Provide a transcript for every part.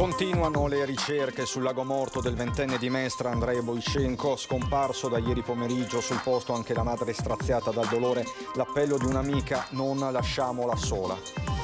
Continuano le ricerche sul lago morto del ventenne di Mestre Andrei Boichenko, scomparso da ieri pomeriggio. Sul posto anche la madre straziata dal dolore. L'appello di un'amica: non lasciamola sola.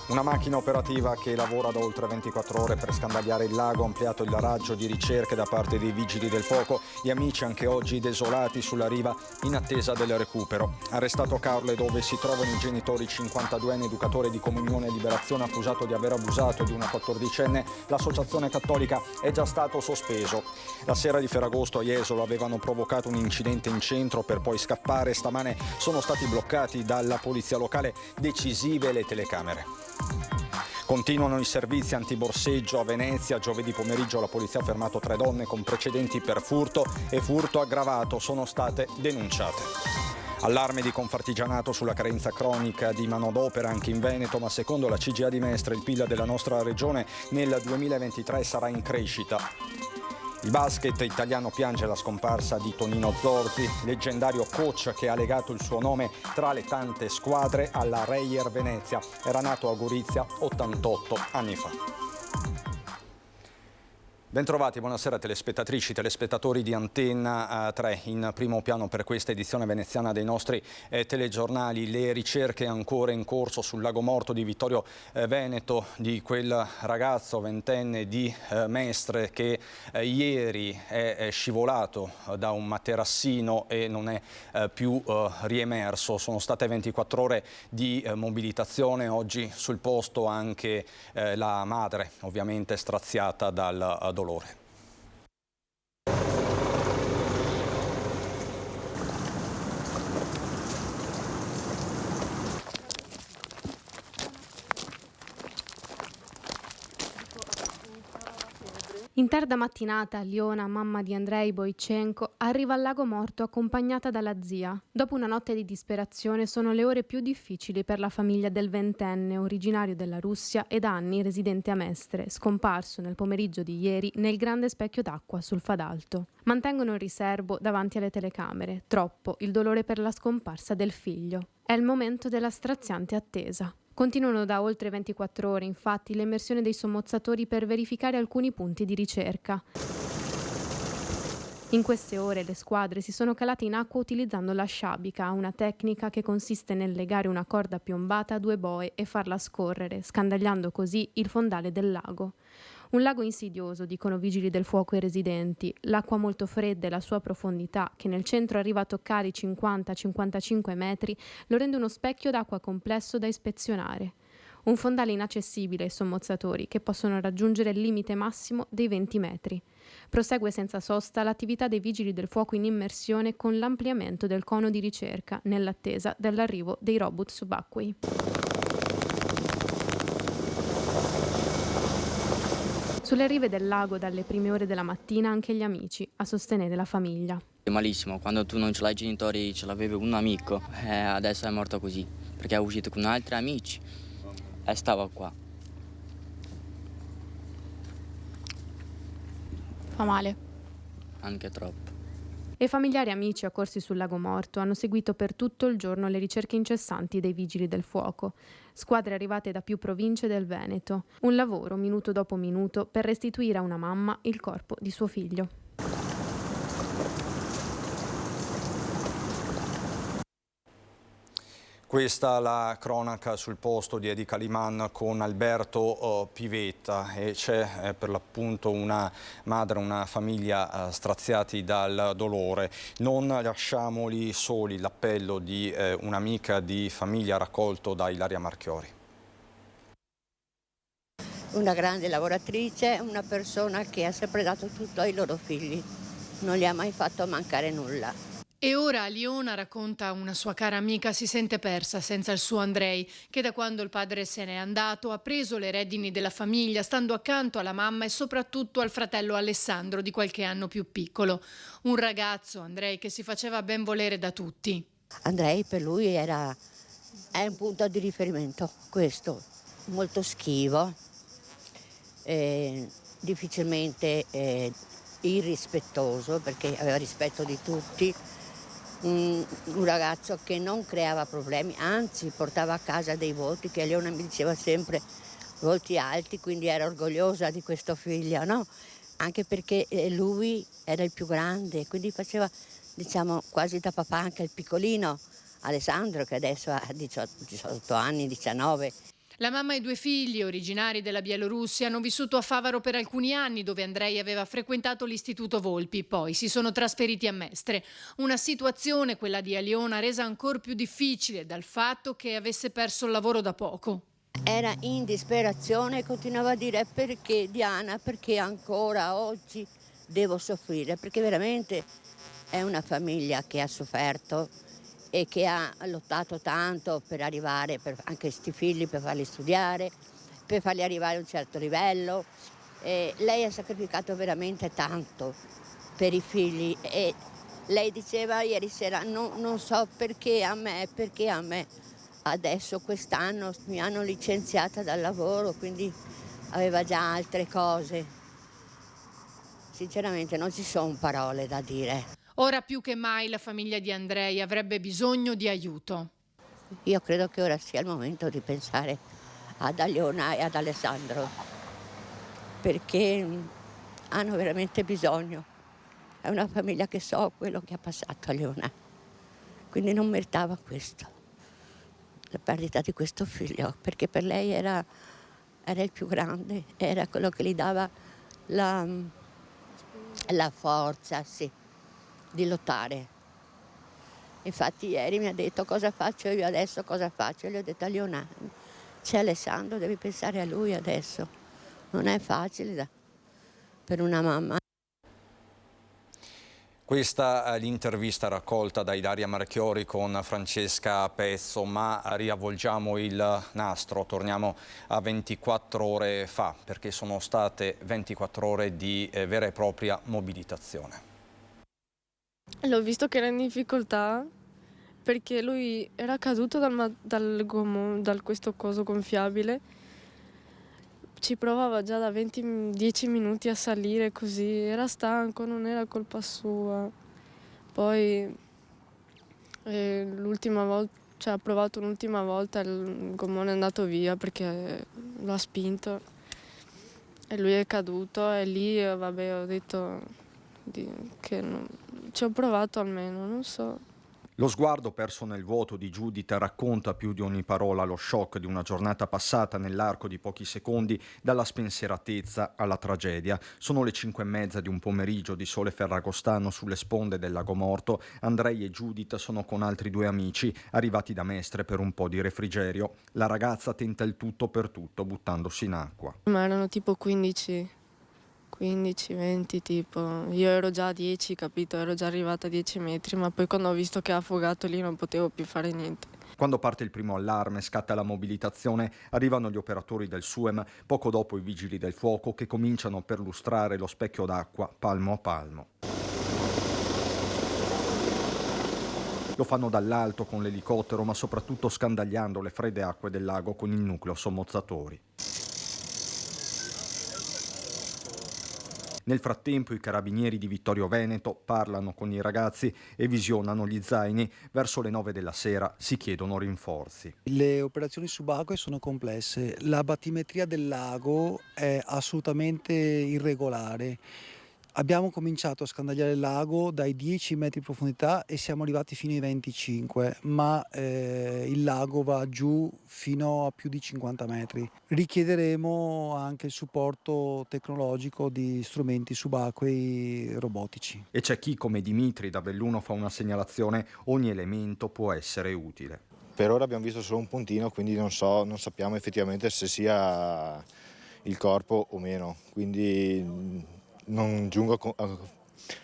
Una macchina operativa che lavora da oltre 24 ore per scandagliare il lago ha ampliato il raggio di ricerche da parte dei vigili del fuoco. Gli amici anche oggi desolati sulla riva in attesa del recupero. Arrestato a Carle, dove si trovano i genitori, 52enne educatore di Comunione e Liberazione accusato di aver abusato di una 14enne, l'associazione cattolica è già stato sospeso. La sera di Ferragosto a Jesolo avevano provocato un incidente in centro per poi scappare. Stamane sono stati bloccati dalla polizia locale, decisive le telecamere. Continuano i servizi antiborseggio a Venezia. Giovedì pomeriggio la polizia ha fermato 3 donne con precedenti per furto e furto aggravato. Sono state denunciate. Allarme di Confartigianato sulla carenza cronica di manodopera anche in Veneto, ma secondo la CGIA di Mestre il PIL della nostra regione nel 2023 sarà in crescita. Il basket italiano piange la scomparsa di Tonino Zorzi, leggendario coach che ha legato il suo nome tra le tante squadre alla Reyer Venezia. Era nato a Gorizia 88 anni fa. Bentrovati, buonasera telespettatrici, telespettatori di Antenna 3. In primo piano per questa edizione veneziana dei nostri telegiornali le ricerche ancora in corso sul lago morto di Vittorio Veneto, di quel ragazzo ventenne di Mestre che ieri è scivolato da un materassino e non è più riemerso. Sono state 24 ore di mobilitazione, oggi sul posto anche la madre, ovviamente straziata dal dolore. In tarda mattinata, Liona, mamma di Andrei Boichenko, arriva al lago morto accompagnata dalla zia. Dopo una notte di disperazione sono le ore più difficili per la famiglia del ventenne, originario della Russia e da anni residente a Mestre, scomparso nel pomeriggio di ieri nel grande specchio d'acqua sul Fadalto. Mantengono il riservo davanti alle telecamere. Troppo il dolore per la scomparsa del figlio. È il momento della straziante attesa. Continuano da oltre 24 ore, infatti, l'immersione dei sommozzatori per verificare alcuni punti di ricerca. In queste ore le squadre si sono calate in acqua utilizzando la sciabica, una tecnica che consiste nel legare una corda piombata a 2 boe e farla scorrere, scandagliando così il fondale del lago. Un lago insidioso, dicono vigili del fuoco e residenti. L'acqua molto fredda e la sua profondità, che nel centro arriva a toccare i 50-55 metri, lo rende uno specchio d'acqua complesso da ispezionare. Un fondale inaccessibile ai sommozzatori, che possono raggiungere il limite massimo dei 20 metri. Prosegue senza sosta l'attività dei vigili del fuoco in immersione con l'ampliamento del cono di ricerca, nell'attesa dell'arrivo dei robot subacquei. Sulle rive del lago dalle prime ore della mattina anche gli amici, a sostenere la famiglia. È malissimo, quando tu non ce l'hai genitori, ce l'avevi un amico, adesso è morto così, perché è uscito con altri amici e stava qua. Fa male? Anche troppo. E familiari e amici accorsi sul lago morto hanno seguito per tutto il giorno le ricerche incessanti dei vigili del fuoco. Squadre arrivate da più province del Veneto. Un lavoro minuto dopo minuto per restituire a una mamma il corpo di suo figlio. Questa la cronaca sul posto di Edi Caliman con Alberto Pivetta, e c'è per l'appunto una madre, una famiglia straziati dal dolore. Non lasciamoli soli, l'appello di un'amica di famiglia raccolto da Ilaria Marchiori. Una grande lavoratrice, una persona che ha sempre dato tutto ai loro figli, non gli ha mai fatto mancare nulla. E ora Liona, racconta una sua cara amica, si sente persa senza il suo Andrei, che da quando il padre se n'è andato ha preso le redini della famiglia, stando accanto alla mamma e soprattutto al fratello Alessandro, di qualche anno più piccolo. Un ragazzo, Andrei, che si faceva ben volere da tutti. Andrei per lui è un punto di riferimento, questo, molto schivo, difficilmente irrispettoso, perché aveva rispetto di tutti. Un ragazzo che non creava problemi, anzi portava a casa dei voti, che Leona mi diceva sempre: volti alti, quindi era orgogliosa di questo figlio, no? Anche perché lui era il più grande, quindi faceva, diciamo, quasi da papà anche il piccolino Alessandro, che adesso ha 18 anni, 19. La mamma e 2 figli, originari della Bielorussia, hanno vissuto a Favaro per alcuni anni, dove Andrei aveva frequentato l'istituto Volpi, poi si sono trasferiti a Mestre. Una situazione, quella di Aliona, resa ancora più difficile dal fatto che avesse perso il lavoro da poco. Era in disperazione e continuava a dire: perché Diana, perché ancora oggi devo soffrire? Perché veramente è una famiglia che ha sofferto e che ha lottato tanto per arrivare, per anche questi figli, per farli studiare, per farli arrivare a un certo livello. E lei ha sacrificato veramente tanto per i figli e lei diceva ieri sera: non so perché a me. Adesso quest'anno mi hanno licenziata dal lavoro, quindi aveva già altre cose. Sinceramente non ci sono parole da dire. Ora più che mai la famiglia di Andrei avrebbe bisogno di aiuto. Io credo che ora sia il momento di pensare ad Aliona e ad Alessandro, perché hanno veramente bisogno. È una famiglia che so quello che ha passato Aliona, quindi non meritava questo, la perdita di questo figlio, perché per lei era il più grande, era quello che gli dava la forza, sì, di lottare. Infatti ieri mi ha detto: cosa faccio io adesso, cosa faccio? E gli ho detto: Aliona, c'è Alessandro, devi pensare a lui adesso. Non è facile per una mamma. Questa è l'intervista raccolta da Ilaria Marchiori con Francesca Pezzo, ma riavvolgiamo il nastro, torniamo a 24 ore fa, perché sono state 24 ore di vera e propria mobilitazione. L'ho visto che era in difficoltà perché lui era caduto dal questo coso gonfiabile. Ci provava già da 10 minuti a salire così, era stanco, non era colpa sua. Poi l'ultima volta, cioè, ha provato un'ultima volta, il gommone è andato via perché lo ha spinto e lui è caduto e lì vabbè ho detto che ci ho provato almeno, non so. Lo sguardo perso nel vuoto di Giuditta racconta più di ogni parola lo shock di una giornata passata nell'arco di pochi secondi dalla spensieratezza alla tragedia. Sono le 5:30 di un pomeriggio di sole ferragostano sulle sponde del Lago Morto. Andrei e Giuditta sono con altri 2 amici arrivati da Mestre per un po' di refrigerio. La ragazza tenta il tutto per tutto buttandosi in acqua. Ma erano tipo 15, 20 tipo, io ero già a 10, capito, ero già arrivata a 10 metri, ma poi quando ho visto che ha affogato lì non potevo più fare niente. Quando parte il primo allarme, scatta la mobilitazione, arrivano gli operatori del SUEM, poco dopo i vigili del fuoco che cominciano a perlustrare lo specchio d'acqua palmo a palmo. Lo fanno dall'alto con l'elicottero, ma soprattutto scandagliando le fredde acque del lago con il nucleo sommozzatori. Nel frattempo i carabinieri di Vittorio Veneto parlano con i ragazzi e visionano gli zaini. Verso le 9 della sera si chiedono rinforzi. Le operazioni subacquee sono complesse, la battimetria del lago è assolutamente irregolare. Abbiamo cominciato a scandagliare il lago dai 10 metri di profondità e siamo arrivati fino ai 25, ma il lago va giù fino a più di 50 metri. Richiederemo anche il supporto tecnologico di strumenti subacquei robotici. E c'è chi, come Dimitri da Belluno, fa una segnalazione: ogni elemento può essere utile. Per ora abbiamo visto solo un puntino, quindi non sappiamo effettivamente se sia il corpo o meno, quindi non giungo a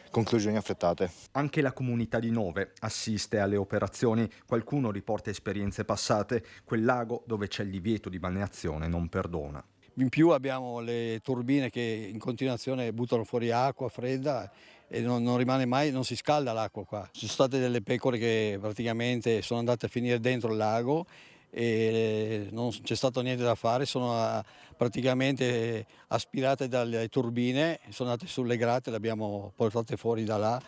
conclusioni affrettate. Anche la comunità di Nove assiste alle operazioni. Qualcuno riporta esperienze passate. Quel lago dove c'è il divieto di balneazione non perdona. In più abbiamo le turbine che in continuazione buttano fuori acqua fredda e non rimane mai, non si scalda l'acqua qua. Ci sono state delle pecore che praticamente sono andate a finire dentro il lago e non c'è stato niente da fare, sono praticamente aspirate dalle turbine, sono andate sulle grate, le abbiamo portate fuori da là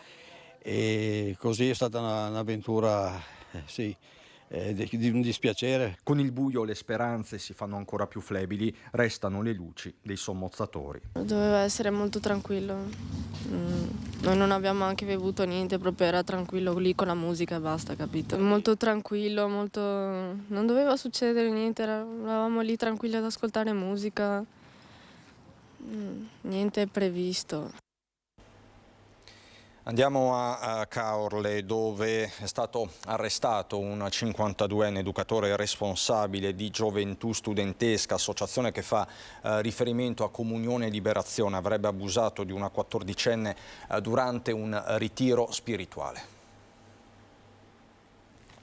e così è stata un'avventura sì, di un dispiacere. Con il buio le speranze si fanno ancora più flebili, restano le luci dei sommozzatori. Doveva essere molto tranquillo. Noi non abbiamo anche bevuto niente, proprio era tranquillo lì con la musica e basta, capito? Molto tranquillo, molto... non doveva succedere niente, eravamo lì tranquilli ad ascoltare musica. Niente previsto. Andiamo a Caorle, dove è stato arrestato un 52enne educatore responsabile di Gioventù Studentesca, associazione che fa riferimento a Comunione e Liberazione. Avrebbe abusato di una 14enne durante un ritiro spirituale.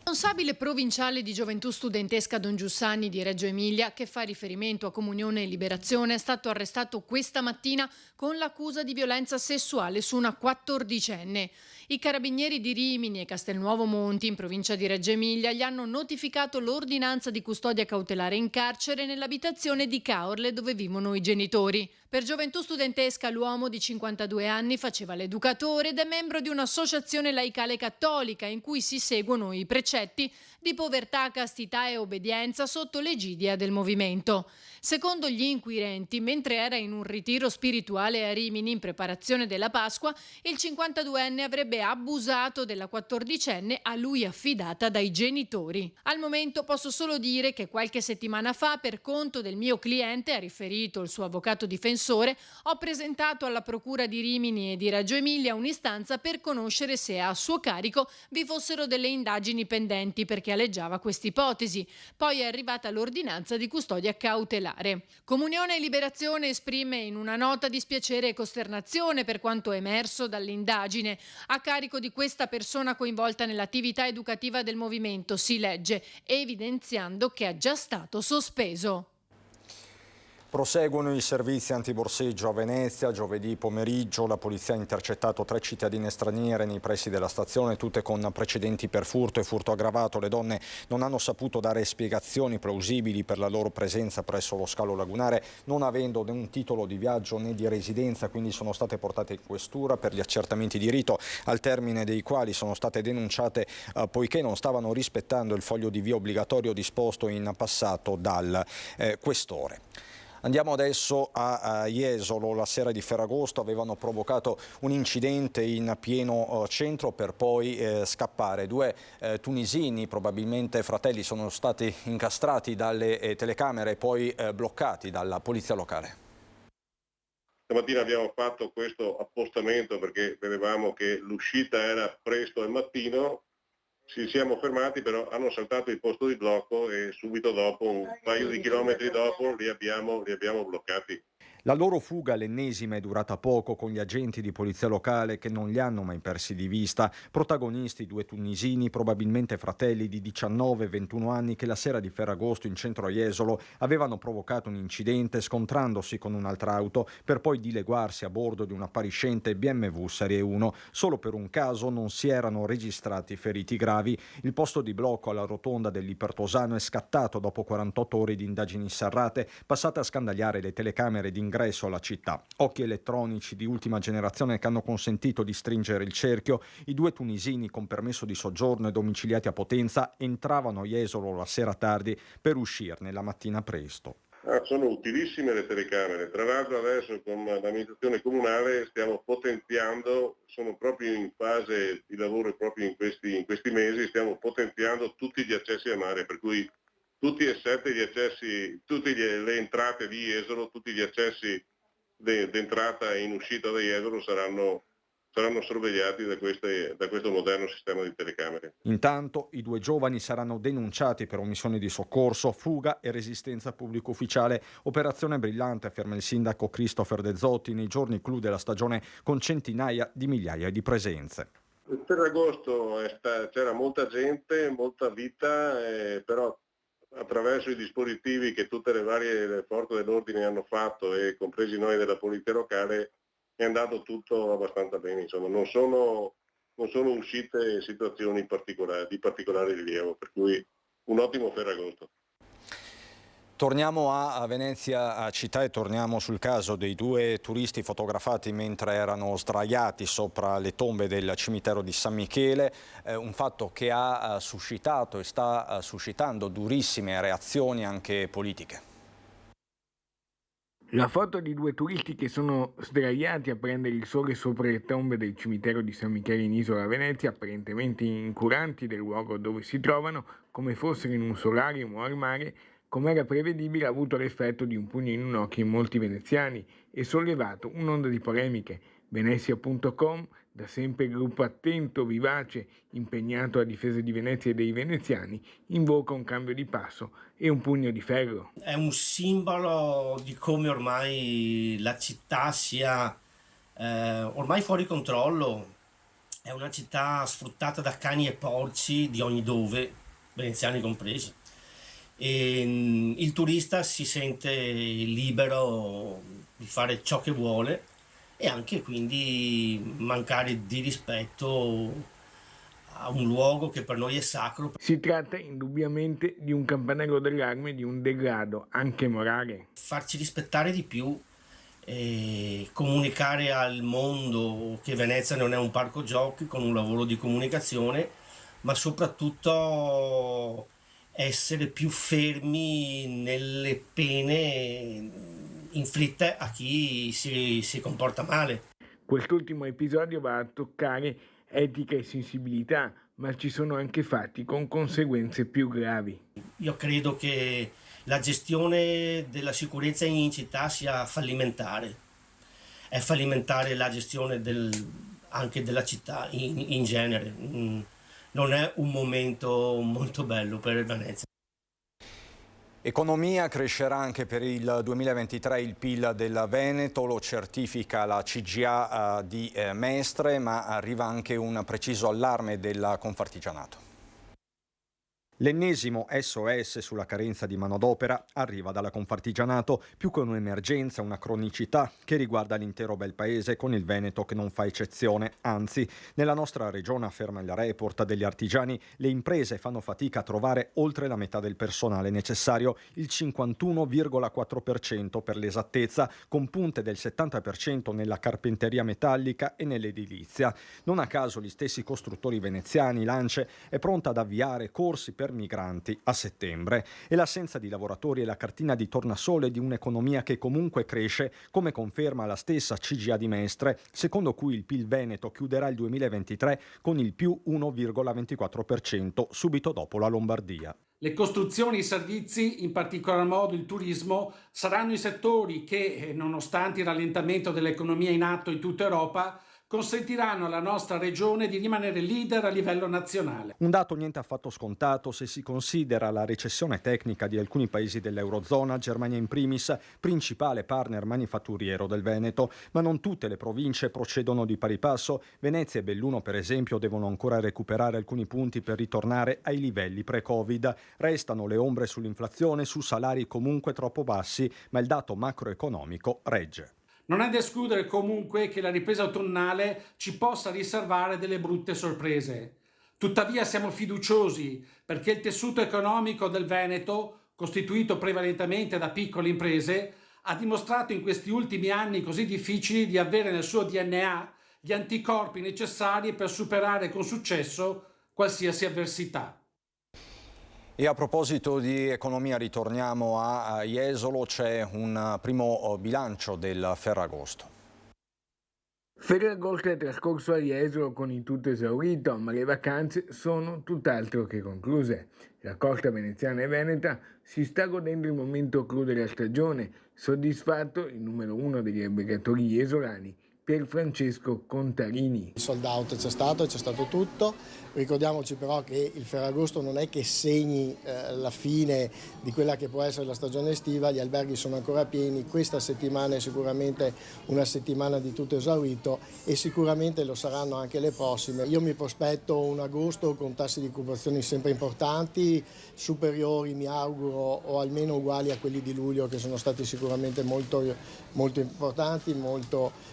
Responsabile provinciale di Gioventù Studentesca Don Giussani di Reggio Emilia, che fa riferimento a Comunione e Liberazione, è stato arrestato questa mattina con l'accusa di violenza sessuale su una 14enne. I carabinieri di Rimini e Castelnuovo Monti, in provincia di Reggio Emilia, gli hanno notificato l'ordinanza di custodia cautelare in carcere nell'abitazione di Caorle, dove vivono i genitori. Per Gioventù Studentesca l'uomo di 52 anni faceva l'educatore ed è membro di un'associazione laicale cattolica in cui si seguono i precetti di povertà, castità e obbedienza sotto l'egidia del movimento. Secondo gli inquirenti, mentre era in un ritiro spirituale a Rimini in preparazione della Pasqua, il 52enne avrebbe abusato della 14enne a lui affidata dai genitori. Al momento posso solo dire che qualche settimana fa, per conto del mio cliente, ha riferito il suo avvocato difensore, ho presentato alla Procura di Rimini e di Reggio Emilia un'istanza per conoscere se a suo carico vi fossero delle indagini pendenti, perché aleggiava questa ipotesi. Poi è arrivata l'ordinanza di custodia cautelare. Comunione e Liberazione esprime in una nota dispiacere e costernazione per quanto emerso dall'indagine a carico di questa persona coinvolta nell'attività educativa del movimento, si legge, evidenziando che è già stato sospeso. Proseguono i servizi antiborseggio a Venezia. Giovedì pomeriggio la polizia ha intercettato 3 cittadine straniere nei pressi della stazione, tutte con precedenti per furto e furto aggravato. Le donne non hanno saputo dare spiegazioni plausibili per la loro presenza presso lo scalo lagunare, non avendo né un titolo di viaggio né di residenza, quindi sono state portate in questura per gli accertamenti di rito, al termine dei quali sono state denunciate poiché non stavano rispettando il foglio di via obbligatorio disposto in passato dal questore. Andiamo adesso a Jesolo. La sera di Ferragosto avevano provocato un incidente in pieno centro per poi scappare. 2 tunisini, probabilmente fratelli, sono stati incastrati dalle telecamere e poi bloccati dalla polizia locale. Stamattina abbiamo fatto questo appostamento perché vedevamo che l'uscita era presto al mattino. Ci siamo fermati, però hanno saltato il posto di blocco e subito dopo, un paio di chilometri dopo, li abbiamo bloccati. La loro fuga, l'ennesima, è durata poco, con gli agenti di polizia locale che non li hanno mai persi di vista. Protagonisti 2 tunisini, probabilmente fratelli di 19 e 21 anni, che la sera di Ferragosto in centro a Jesolo avevano provocato un incidente scontrandosi con un'altra auto per poi dileguarsi a bordo di una appariscente BMW Serie 1. Solo per un caso non si erano registrati feriti gravi. Il posto di blocco alla rotonda dell'Ipertosano è scattato dopo 48 ore di indagini serrate, passate a scandagliare le telecamere di ingresso alla città. Occhi elettronici di ultima generazione che hanno consentito di stringere il cerchio. I 2 tunisini con permesso di soggiorno e domiciliati a Potenza entravano a Jesolo la sera tardi per uscirne la mattina presto. Sono utilissime le telecamere. Tra l'altro adesso con l'amministrazione comunale stiamo potenziando, sono proprio in fase di lavoro proprio in questi mesi, stiamo potenziando tutti gli accessi a mare, per cui tutti e 7 gli accessi, tutte le entrate di Jesolo, tutti gli accessi d'entrata e in uscita da Jesolo saranno sorvegliati da questo moderno sistema di telecamere. Intanto i 2 giovani saranno denunciati per omissione di soccorso, fuga e resistenza pubblico ufficiale. Operazione brillante, afferma il sindaco Christopher De Zotti, nei giorni clou della stagione, con centinaia di migliaia di presenze. Il Ferragosto c'era molta gente, molta vita, però attraverso i dispositivi che tutte le varie forze dell'ordine hanno fatto e compresi noi della polizia locale, è andato tutto abbastanza bene, insomma non sono uscite situazioni di particolare rilievo, per cui un ottimo Ferragosto. Torniamo a Venezia città e torniamo sul caso dei 2 turisti fotografati mentre erano sdraiati sopra le tombe del cimitero di San Michele, un fatto che ha suscitato e sta suscitando durissime reazioni anche politiche. La foto di 2 turisti che sono sdraiati a prendere il sole sopra le tombe del cimitero di San Michele in Isola Venezia, apparentemente incuranti del luogo dove si trovano, come fossero in un solarium o al mare, come era prevedibile, ha avuto l'effetto di un pugno in un occhio in molti veneziani e sollevato un'onda di polemiche. Venezia.com, da sempre gruppo attento, vivace, impegnato a difesa di Venezia e dei veneziani, invoca un cambio di passo e un pugno di ferro. È un simbolo di come ormai la città sia ormai fuori controllo. È una città sfruttata da cani e porci di ogni dove, veneziani compresi. E il turista si sente libero di fare ciò che vuole e anche quindi mancare di rispetto a un luogo che per noi è sacro. Si tratta indubbiamente di un campanello d'allarme, di un degrado anche morale. Farci rispettare di più e comunicare al mondo che Venezia non è un parco giochi, con un lavoro di comunicazione, ma soprattutto essere più fermi nelle pene inflitte a chi si comporta male. Quest'ultimo episodio va a toccare etica e sensibilità, ma ci sono anche fatti con conseguenze più gravi. Io credo che la gestione della sicurezza in città sia fallimentare. È fallimentare la gestione anche della città in genere. Non è un momento molto bello per Venezia. Economia, crescerà anche per il 2023 il PIL del Veneto, lo certifica la CGA di Mestre, ma arriva anche un preciso allarme della Confartigianato. L'ennesimo SOS sulla carenza di manodopera arriva dalla Confartigianato, più che un'emergenza, una cronicità che riguarda l'intero bel paese, con il Veneto che non fa eccezione. Anzi, nella nostra regione, afferma il report degli artigiani, le imprese fanno fatica a trovare oltre la metà del personale necessario, il 51,4% per l'esattezza, con punte del 70% nella carpenteria metallica e nell'edilizia. Non a caso gli stessi costruttori veneziani, Lance, è pronta ad avviare corsi per migranti a settembre, e l'assenza di lavoratori è la cartina di tornasole di un'economia che comunque cresce, come conferma la stessa CGA di Mestre, secondo cui il PIL Veneto chiuderà il 2023 con il più 1,24% subito dopo la Lombardia. Le costruzioni e i servizi, in particolar modo il turismo, saranno i settori che, nonostante il rallentamento dell'economia in atto in tutta Europa, consentiranno alla nostra regione di rimanere leader a livello nazionale. Un dato niente affatto scontato se si considera la recessione tecnica di alcuni paesi dell'Eurozona, Germania in primis, principale partner manifatturiero del Veneto, ma non tutte le province procedono di pari passo. Venezia e Belluno, per esempio, devono ancora recuperare alcuni punti per ritornare ai livelli pre-Covid. Restano le ombre sull'inflazione, su salari comunque troppo bassi, ma il dato macroeconomico regge. Non è da escludere comunque che la ripresa autunnale ci possa riservare delle brutte sorprese. Tuttavia siamo fiduciosi perché il tessuto economico del Veneto, costituito prevalentemente da piccole imprese, ha dimostrato in questi ultimi anni così difficili di avere nel suo DNA gli anticorpi necessari per superare con successo qualsiasi avversità. E a proposito di economia, ritorniamo a Jesolo, c'è un primo bilancio del Ferragosto. Ferragosto è trascorso a Jesolo con il tutto esaurito, ma le vacanze sono tutt'altro che concluse. La costa veneziana e veneta si sta godendo il momento clou della stagione, soddisfatto il numero 1 degli albergatori jesolani, Pier Francesco Contarini. Il sold out c'è stato tutto. Ricordiamoci però che il Ferragosto non è che segni la fine di quella che può essere la stagione estiva, gli alberghi sono ancora pieni, questa settimana è sicuramente una settimana di tutto esaurito e sicuramente lo saranno anche le prossime. Io mi prospetto un agosto con tassi di occupazione sempre importanti, superiori mi auguro o almeno uguali a quelli di luglio, che sono stati sicuramente molto importanti, molto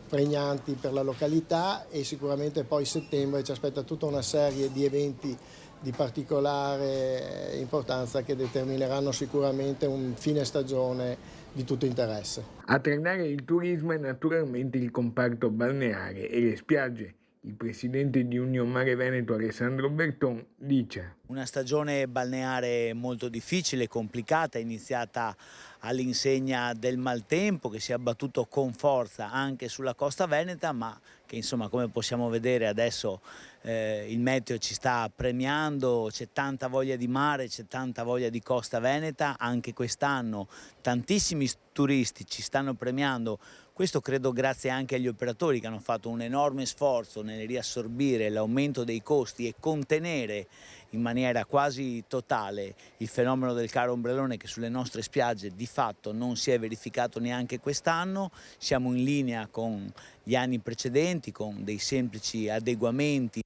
pregnanti per la località, e sicuramente poi settembre ci aspetta tutta una serie di eventi di particolare importanza che determineranno sicuramente un fine stagione di tutto interesse. A trainare il turismo è naturalmente il comparto balneare e le spiagge. Il presidente di Union Mare Veneto, Alessandro Berton, dice: una stagione balneare molto difficile, complicata, iniziata all'insegna del maltempo che si è abbattuto con forza anche sulla costa veneta, ma che insomma, come possiamo vedere adesso il meteo ci sta premiando, c'è tanta voglia di mare, c'è tanta voglia di costa veneta, anche quest'anno tantissimi turisti ci stanno premiando. Questo credo grazie anche agli operatori che hanno fatto un enorme sforzo nel riassorbire l'aumento dei costi e contenere in maniera quasi totale il fenomeno del caro ombrellone che sulle nostre spiagge di fatto non si è verificato neanche quest'anno. Siamo in linea con gli anni precedenti, con dei semplici adeguamenti.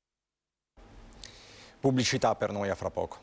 Pubblicità per noi, a fra poco.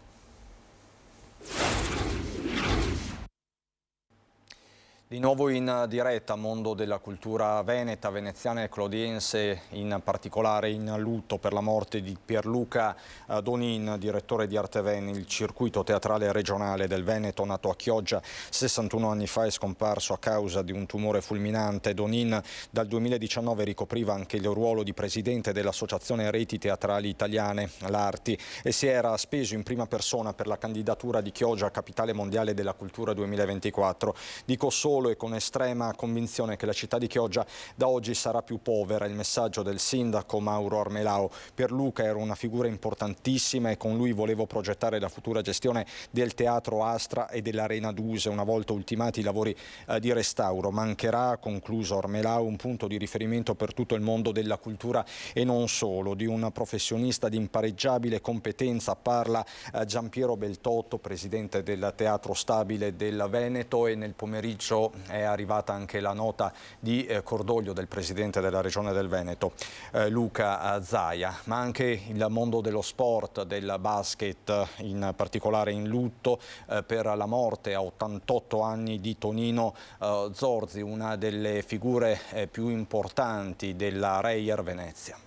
Di nuovo in diretta, mondo della cultura veneta, veneziana e clodiense, in particolare in lutto per la morte di Pierluca Donin, direttore di Arteven, il circuito teatrale regionale del Veneto, nato a Chioggia 61 anni fa, è scomparso a causa di un tumore fulminante. Donin dal 2019 ricopriva anche il ruolo di presidente dell'Associazione Reti Teatrali Italiane, l'Arti, e si era speso in prima persona per la candidatura di Chioggia a Capitale Mondiale della Cultura 2024. Dico solo e con estrema convinzione che la città di Chioggia da oggi sarà più povera. Il messaggio del sindaco Mauro Armelao. Pierluca era una figura importantissima e con lui volevo progettare la futura gestione del Teatro Astra e dell'Arena Duse una volta ultimati i lavori di restauro. Mancherà, ha concluso Armelao, un punto di riferimento per tutto il mondo della cultura e non solo. Di un professionista di impareggiabile competenza parla Giampiero Beltotto, presidente del Teatro Stabile del Veneto, e nel pomeriggio è arrivata anche la nota di cordoglio del presidente della regione del Veneto, Luca Zaia, ma anche il mondo dello sport, del basket, in particolare in lutto per la morte a 88 anni di Tonino Zorzi, una delle figure più importanti della Reyer Venezia.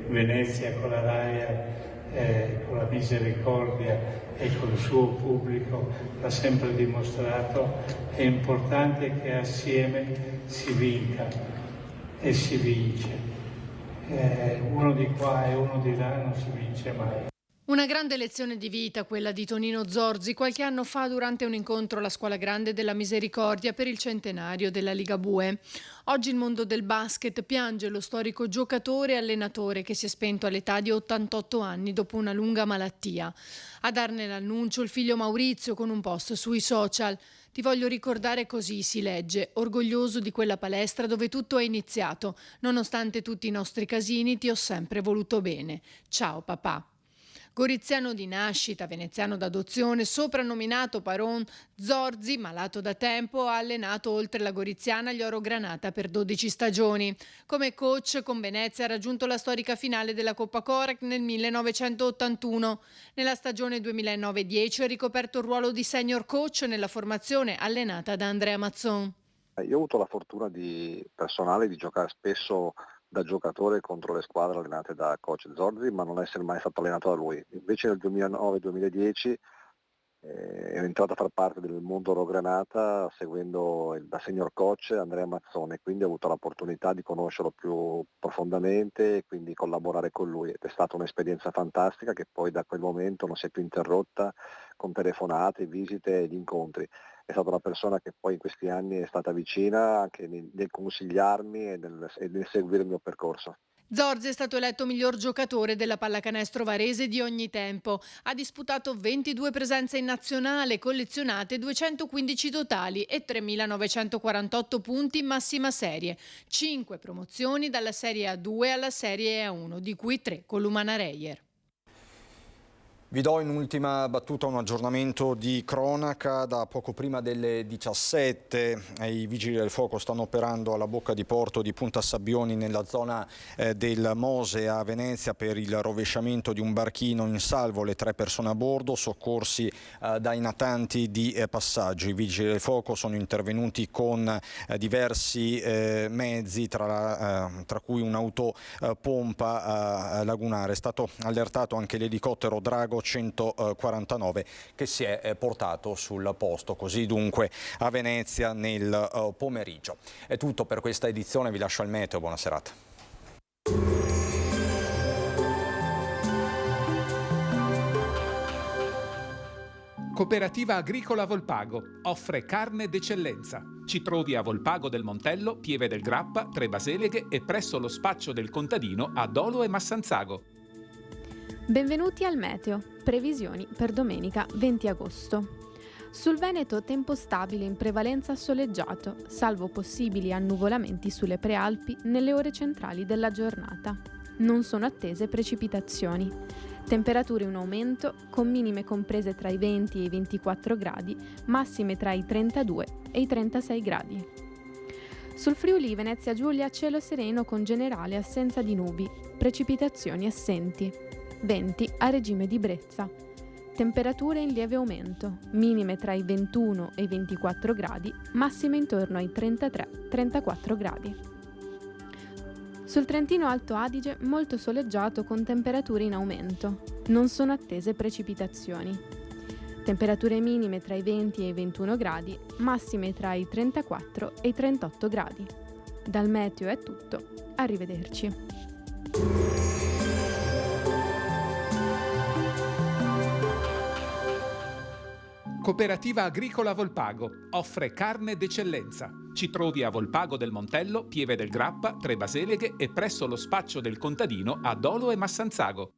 Venezia con la Reyer, con la misericordia e col suo pubblico l'ha sempre dimostrato. È importante che assieme si vinca e si vince. Uno di qua e uno di là non si vince mai. Una grande lezione di vita quella di Tonino Zorzi qualche anno fa durante un incontro alla Scuola Grande della Misericordia per il centenario della Ligabue. Oggi il mondo del basket piange lo storico giocatore e allenatore che si è spento all'età di 88 anni dopo una lunga malattia. A darne l'annuncio il figlio Maurizio con un post sui social. Ti voglio ricordare così, si legge, orgoglioso di quella palestra dove tutto è iniziato. Nonostante tutti i nostri casini ti ho sempre voluto bene. Ciao papà. Goriziano di nascita, veneziano d'adozione, soprannominato Paron, Zorzi, malato da tempo, ha allenato oltre la Goriziana gli Orogranata per 12 stagioni. Come coach con Venezia ha raggiunto la storica finale della Coppa Corac nel 1981. Nella stagione 2009-10 ha ricoperto il ruolo di senior coach nella formazione allenata da Andrea Mazzon. Io ho avuto la fortuna personale di giocare spesso da giocatore contro le squadre allenate da coach Zorzi, ma non essere mai stato allenato da lui. Invece nel 2009-2010 ero entrato a far parte del mondo Orogranata seguendo da senior coach Andrea Mazzone, quindi ho avuto l'opportunità di conoscerlo più profondamente e quindi collaborare con lui. Ed è stata un'esperienza fantastica che poi da quel momento non si è più interrotta con telefonate, visite ed incontri. È stata una persona che poi in questi anni è stata vicina anche nel consigliarmi e nel seguire il mio percorso. Zorzi è stato eletto miglior giocatore della pallacanestro varese di ogni tempo. Ha disputato 22 presenze in nazionale, collezionate 215 totali e 3.948 punti in massima serie. 5 promozioni dalla Serie A2 alla Serie A1, di cui 3 con l'Umana Reyer. Vi do in ultima battuta un aggiornamento di cronaca. Da poco prima delle 17 i vigili del fuoco stanno operando alla bocca di porto di Punta Sabbioni nella zona del Mose a Venezia per il rovesciamento di un barchino in salvo, le 3 persone a bordo, soccorsi dai natanti di passaggio. I vigili del fuoco sono intervenuti con diversi mezzi, tra cui un'autopompa lagunare. È stato allertato anche l'elicottero Drago 149 che si è portato sul posto, così dunque a Venezia nel pomeriggio. È tutto per questa edizione, vi lascio al meteo, buona serata. Cooperativa Agricola Volpago offre carne d'eccellenza. Ci trovi a Volpago del Montello, Pieve del Grappa, Tre Baseleghe e presso lo spaccio del contadino a Dolo e Massanzago. Benvenuti al meteo. Previsioni per domenica 20 agosto. Sul Veneto tempo stabile in prevalenza soleggiato, salvo possibili annuvolamenti sulle prealpi nelle ore centrali della giornata. Non sono attese precipitazioni. Temperature in aumento, con minime comprese tra i 20 e i 24 gradi, massime tra i 32 e i 36 gradi. Sul Friuli Venezia Giulia cielo sereno con generale assenza di nubi, precipitazioni assenti. Venti a regime di brezza. Temperature in lieve aumento, minime tra i 21 e i 24 gradi, massime intorno ai 33-34 gradi. Sul Trentino Alto Adige molto soleggiato con temperature in aumento. Non sono attese precipitazioni. Temperature minime tra i 20 e i 21 gradi, massime tra i 34 e i 38 gradi. Dal meteo è tutto, arrivederci. Cooperativa Agricola Volpago offre carne d'eccellenza. Ci trovi a Volpago del Montello, Pieve del Grappa, Tre Baseleghe e presso lo spaccio del contadino a Dolo e Massanzago.